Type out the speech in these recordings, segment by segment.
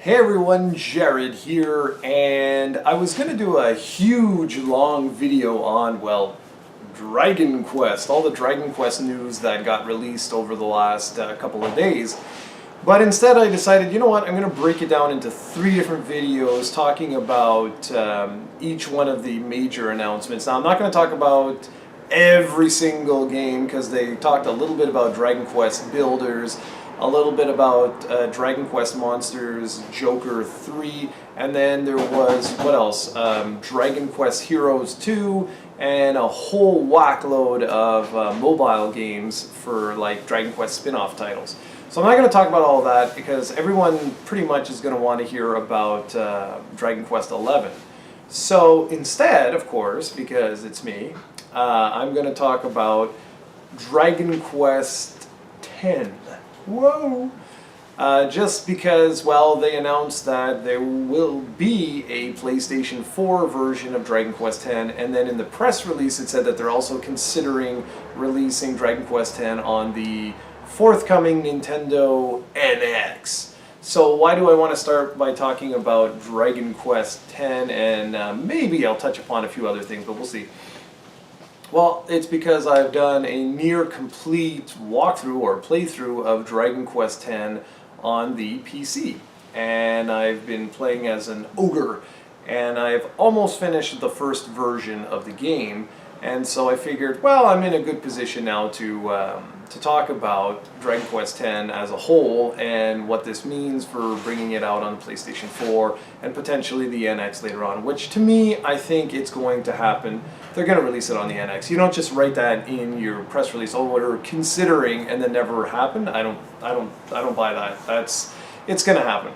Hey everyone, Jared here, and I was going to do a huge long video on, well, Dragon Quest, all the Dragon Quest news that got released over the last couple of days. But instead I decided, you know what, I'm going to break it down into 3 different videos talking about each one of the major announcements. Now I'm not going to talk about every single game because they talked a little bit about Dragon Quest Builders, a little bit about Dragon Quest Monsters Joker 3, and then there was, what else, Dragon Quest Heroes 2, and a whole whackload of mobile games for like Dragon Quest spin-off titles. So I'm not going to talk about all of that because everyone pretty much is going to want to hear about Dragon Quest 11. So instead, of course, because it's me, I'm going to talk about Dragon Quest 10. Whoa! Just because, well, they announced that there will be a PlayStation 4 version of Dragon Quest X, and then in the press release it said that they're also considering releasing Dragon Quest X on the forthcoming Nintendo NX. So why do I want to start by talking about Dragon Quest X, and maybe I'll touch upon a few other things, but we'll see. Well, it's because I've done a near complete walkthrough or playthrough of Dragon Quest X on the PC. And I've been playing as an ogre, and I've almost finished the first version of the game. And so I figured, well, I'm in a good position now to talk about Dragon Quest X as a whole and what this means for bringing it out on the PlayStation 4 and potentially the NX later on, which to me, I think it's going to happen. They're going to release it on the NX. You don't just write that in your press release, oh, we're considering, and then never happen. I don't buy that. It's going to happen.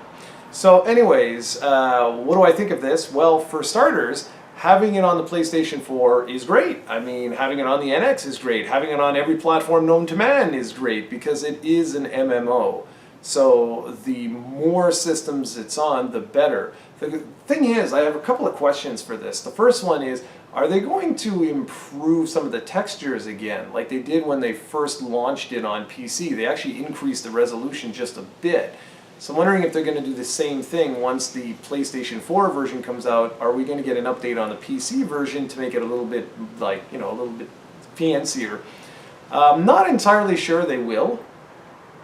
So anyways, what do I think of this? Well, for starters, having it on the PlayStation 4 is great. I mean, having it on the NX is great. Having it on every platform known to man is great because it is an MMO. So the more systems it's on, the better. The thing is, I have a couple of questions for this. The first one is, are they going to improve some of the textures again, like they did when they first launched it on PC? They actually increased the resolution just a bit. So I'm wondering if they're going to do the same thing once the PlayStation 4 version comes out. Are we going to get an update on the PC version to make it a little bit, like, you know, a little bit fancier? I'm not entirely sure they will.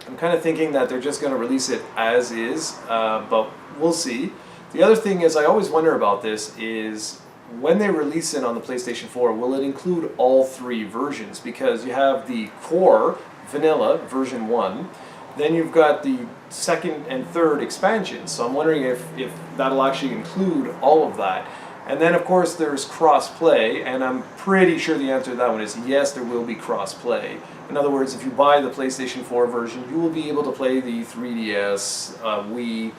I'm kind of thinking that they're just going to release it as is, but we'll see. The other thing is, I always wonder about this, is when they release it on the PlayStation 4, will it include all 3 versions? Because you have the core, vanilla, version 1, then you've got the 2nd and 3rd expansions, so I'm wondering if that'll actually include all of that. And then of course there's cross-play, and I'm pretty sure the answer to that one is yes, there will be cross-play. In other words, if you buy the PlayStation 4 version, you will be able to play the 3DS, Wii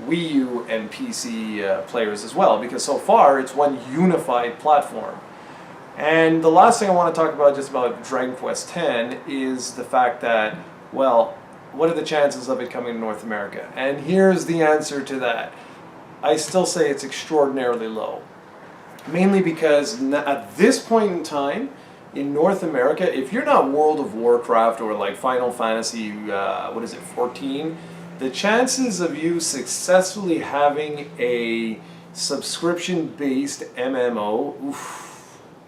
U, and PC players as well, because so far it's one unified platform. And the last thing I want to talk about just about Dragon Quest X is the fact that, well, what are the chances of it coming to North America? And here's the answer to that. I still say it's extraordinarily low. Mainly because at this point in time, in North America, if you're not World of Warcraft or like Final Fantasy, 14, the chances of you successfully having a subscription-based MMO,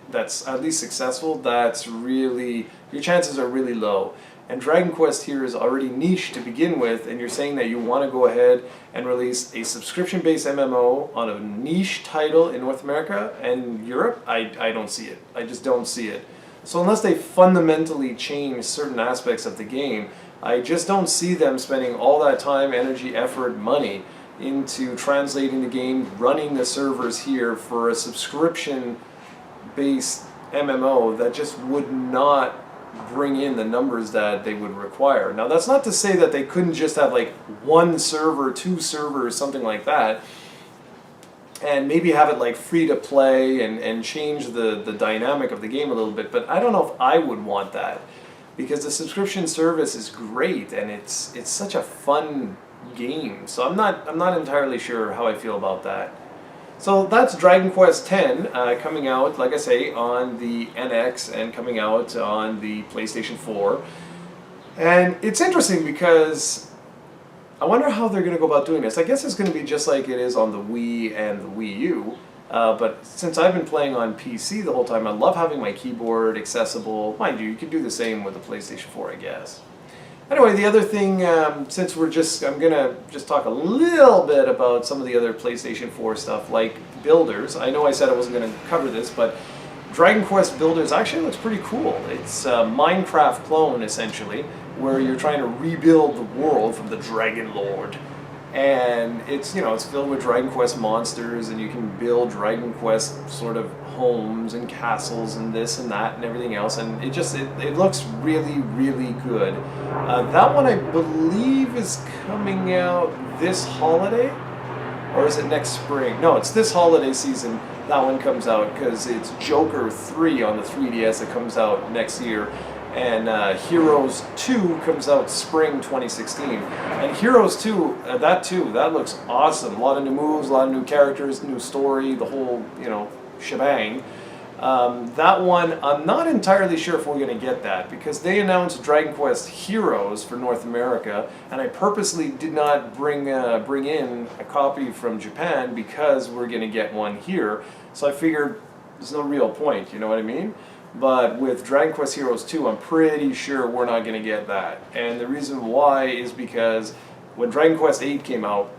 that's at least successful, that's really, your chances are really low. And Dragon Quest here is already niche to begin with, and you're saying that you want to go ahead and release a subscription-based MMO on a niche title in North America and Europe? I don't see it. I just don't see it. So unless they fundamentally change certain aspects of the game, I just don't see them spending all that time, energy, effort, money into translating the game, running the servers here for a subscription-based MMO that just would not bring in the numbers that they would require. Now that's not to say that they couldn't just have like 1 server, 2 servers, something like that, and maybe have it like free to play and change the dynamic of the game a little bit, but I don't know if I would want that, because the subscription service is great and it's such a fun game. So I'm not entirely sure how I feel about that. So that's Dragon Quest X coming out, like I say, on the NX and coming out on the PlayStation 4. And it's interesting because I wonder how they're going to go about doing this. I guess it's going to be just like it is on the Wii and the Wii U. But since I've been playing on PC the whole time, I love having my keyboard accessible. Mind you, you can do the same with the PlayStation 4, I guess. Anyway, the other thing, since I'm gonna just talk a little bit about some of the other PlayStation 4 stuff, like Builders. I know I said I wasn't gonna cover this, but Dragon Quest Builders actually looks pretty cool. It's a Minecraft clone, essentially, where you're trying to rebuild the world from the Dragon Lord. And it's, it's filled with Dragon Quest monsters, and you can build Dragon Quest sort of homes and castles and this and that and everything else, and it looks really, really good. That one I believe is coming out this holiday, or is it next spring? No, it's this holiday season that one comes out, because it's Joker 3 on the 3DS that comes out next year. And Heroes 2 comes out spring 2016. And Heroes 2, that looks awesome. A lot of new moves, a lot of new characters, new story, the whole, shebang. That one, I'm not entirely sure if we're going to get that, because they announced Dragon Quest Heroes for North America, and I purposely did not bring in a copy from Japan because we're going to get one here. So I figured there's no real point, you know what I mean? But with Dragon Quest Heroes 2, I'm pretty sure we're not going to get that. And the reason why is because when Dragon Quest 8 came out,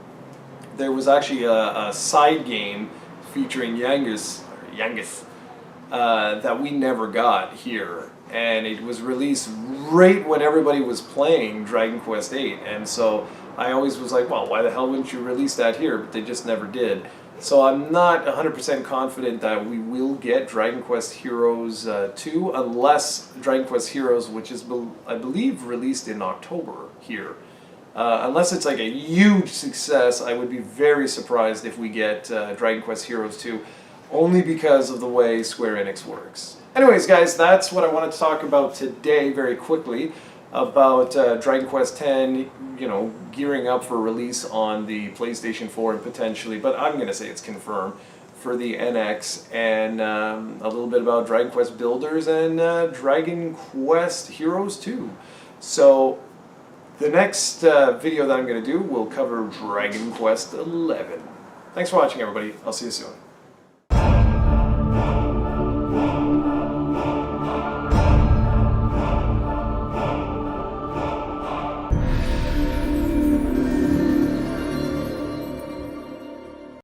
there was actually a side game featuring Yangus, that we never got here. And it was released right when everybody was playing Dragon Quest 8. And so I always was like, well, why the hell wouldn't you release that here? But they just never did. So I'm not 100% confident that we will get Dragon Quest Heroes 2, unless Dragon Quest Heroes, which is, I believe, released in October here. Unless it's like a huge success, I would be very surprised if we get Dragon Quest Heroes 2, only because of the way Square-Enix works. Anyways, guys, that's what I wanted to talk about today very quickly, about Dragon Quest X, gearing up for release on the PlayStation 4 and potentially, but I'm going to say it's confirmed, for the NX, and a little bit about Dragon Quest Builders and Dragon Quest Heroes 2. So the next video that I'm going to do will cover Dragon Quest XI. Thanks for watching, everybody. I'll see you soon.